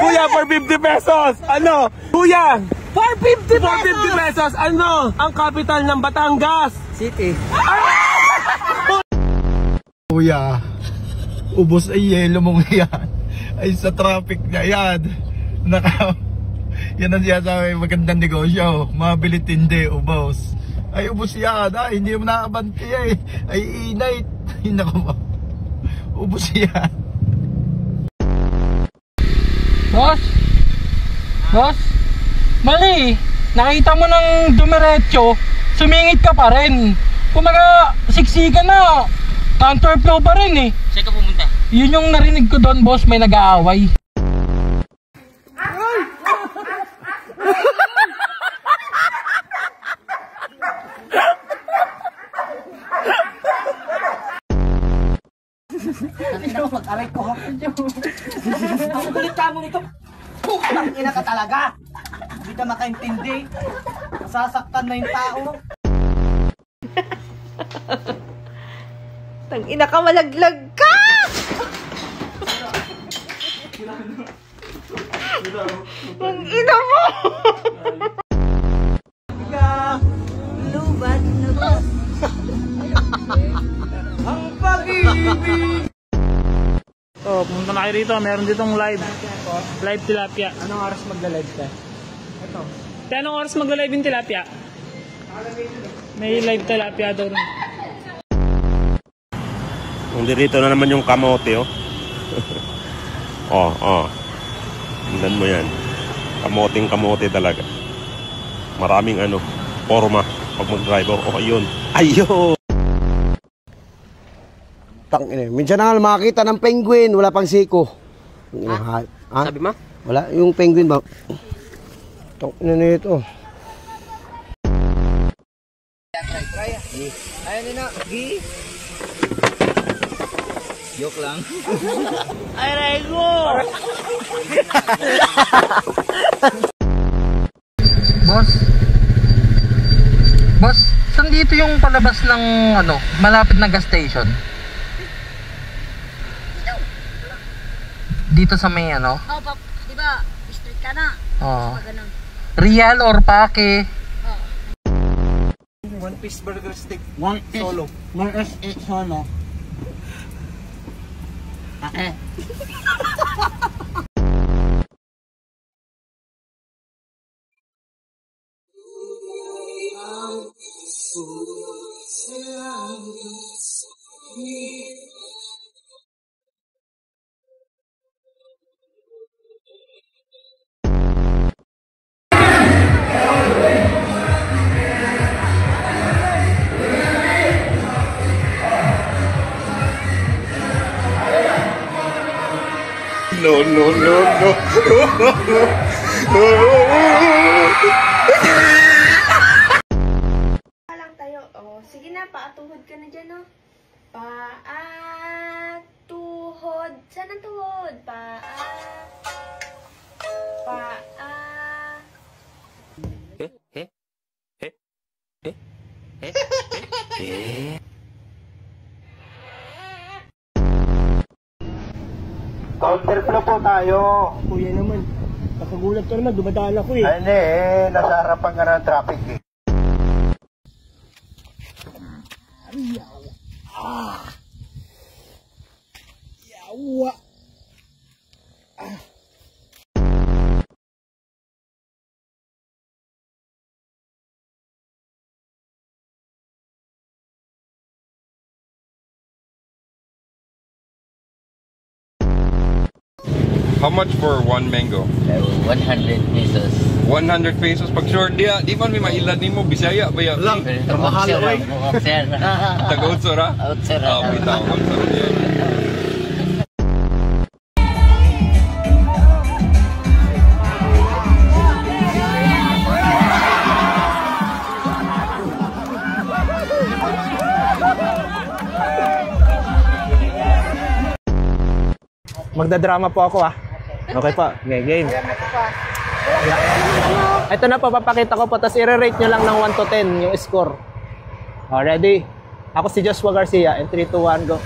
Kuya, for 50 pesos. Ano? Kuya, 450 pesos. Ano ang capital ng Batangas? City. Kuya, ubos ay yelo mong yan. Ay sa traffic na yan. Yan ang siya magandang negosyo. Mabilit hindi, ubos. Ay ubos yan. Ay hindi mo nakabanti eh. Ay inay. Ay naku. Ubos yan. Boss, mali. Nakita mo ng dumiretso, sumingit ka pa rin. Kumaga, siksikan na. Counterflow pa rin eh. Saan ka pumunta? Yun yung narinig ko doon, boss, may nag-aaway. Mag-aray ko. Ang kulit ka mo nito. Putang ina ka talaga. Hindi ka makaintindi. Masasaktan na yung tao. Tang ina ka, malaglag ka! Tang ina mo! Lubat na ba? Ang pag-ibig. Oh, pumunta na kayo rito. Meron ditong live tilapia. Anong oras magla-live ka? Ito. Anong oras magla-live yung tilapia? May live tilapia daw rin. Dito na naman yung kamote, oh. Oh. Tingnan mo yan. Kamote talaga. Maraming forma pag mag-drive. Oh, ayun. Minsan na nga makakita ng penguin, wala pang siko. Ha? Sabi mo? Wala, yung penguin ba? Tangina na ito. Ayun na, Gi. Joke lang. Ay, Rego! Boss, saan dito yung palabas ng malapit na gas station? Dito sa may Oh, di ba? Street ka na. Oh. Real or pake? One piece burger stick. Solo. 1S8 solo. Okay. No. Lang tayo. Oh, sige na, paatuhod ka na dyan, oh. Paatuhod. Saan ang tuhod? Counterflow po tayo. Kuya naman, nakagulat ka naman, dumadaan ako eh. Ay, hindi nasa harapan ka ng traffic eh. Yawa. How much for one mango? 100 pesos. 100 pesos. Pag short di man may mailad nimo Bisaya ba ya? Lang, mahal oy. Taga-Utsura? Utsura. Ah, bitaw Utsura diya. Magdadrama po ako Okay po, game. Ito na po, papakita ko po. Tapos i-rate nyo lang ng 1 to 10 yung score. Ready? Ako si Joshua Garcia. In 3, 2, 1, go.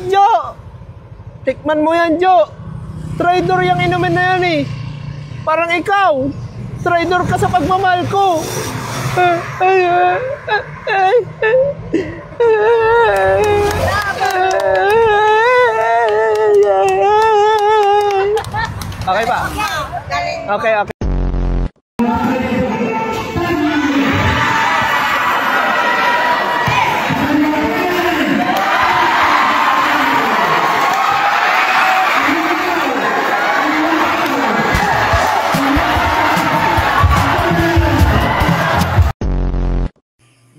Jo! Tikman mo yan, Jo! Traitor yung inumin na yan eh. Parang ikaw. Traitor ka sa pagmamahal ko. Okay ba? Okay, okay.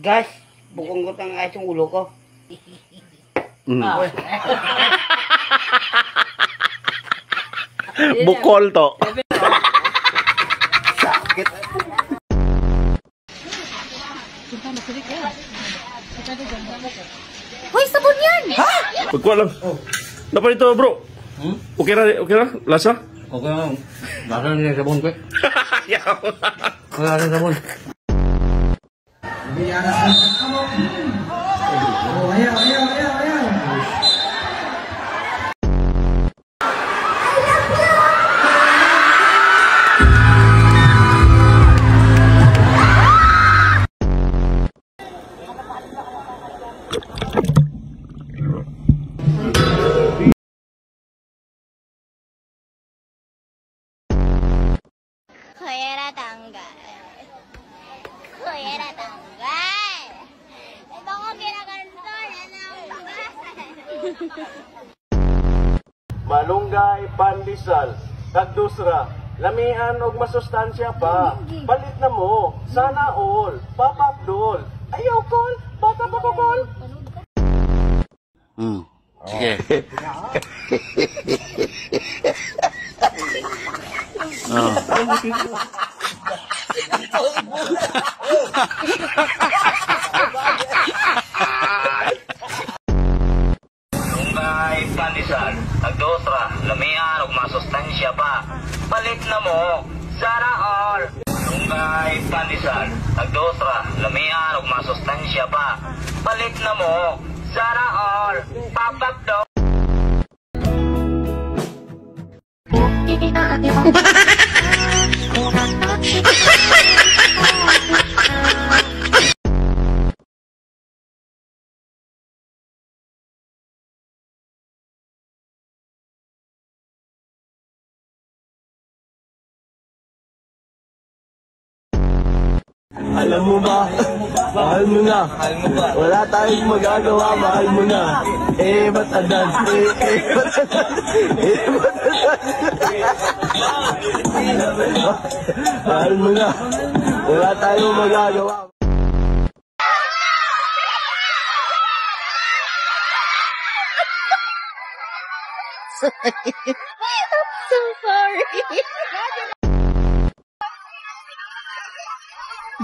Guys, bukong ko tang ayos yung ulo ko. Bukol to. Sakit. Hoy, sabon yan! Pagkuha lang. Dapat ito bro. Okay na, lasa? Okay lang. Baka na sabon ko. Wala na sabon. Kuya tanggal. Kuya tanggal. Ito ko ginaganto na Malunggay, pandesal, kagdusra, lamian og masustansya pa. Palit na mo, sana all, papapdol. Ayaw kol, bata pa ko kol. Sige. Lunggay, pandesal, agdosra, lamian ug masustansya pa. Palit na mo, sana all. Lunggay, pandesal, agdosra, lamian ug masustansya pa. Palit na mo, sana all. Papapdo. Alam mo ba, mahal mo na. Wala tayong magagawa, mahal mo na. Ba't adan? Ba't adan? Ba't adan? Mahal mo na. Wala tayong magagawa. So sorry.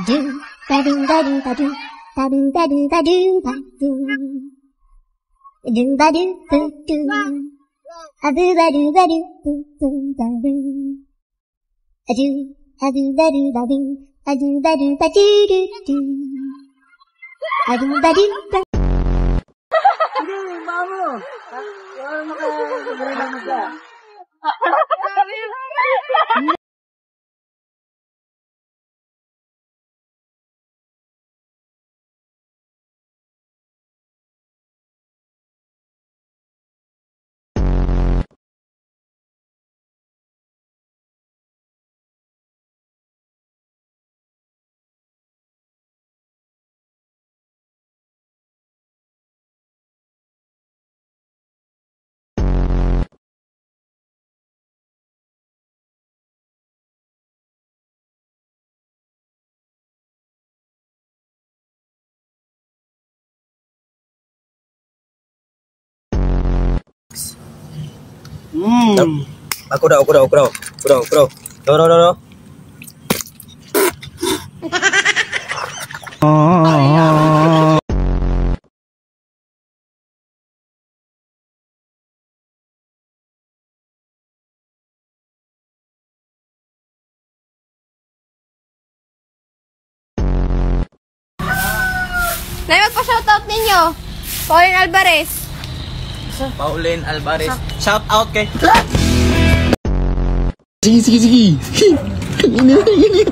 Do ba do ba do ba do ba do ba do ba do ba do do ba do ba do a do ba do ba do ba do a do ba do ba do a do ba do ba do do do a do ba do ba. Aku dah. Do. Nay, magpa-shoutout ninyo. Pauline Alvarez. Pauline Alvarez. Shout out kay Sige. Ini.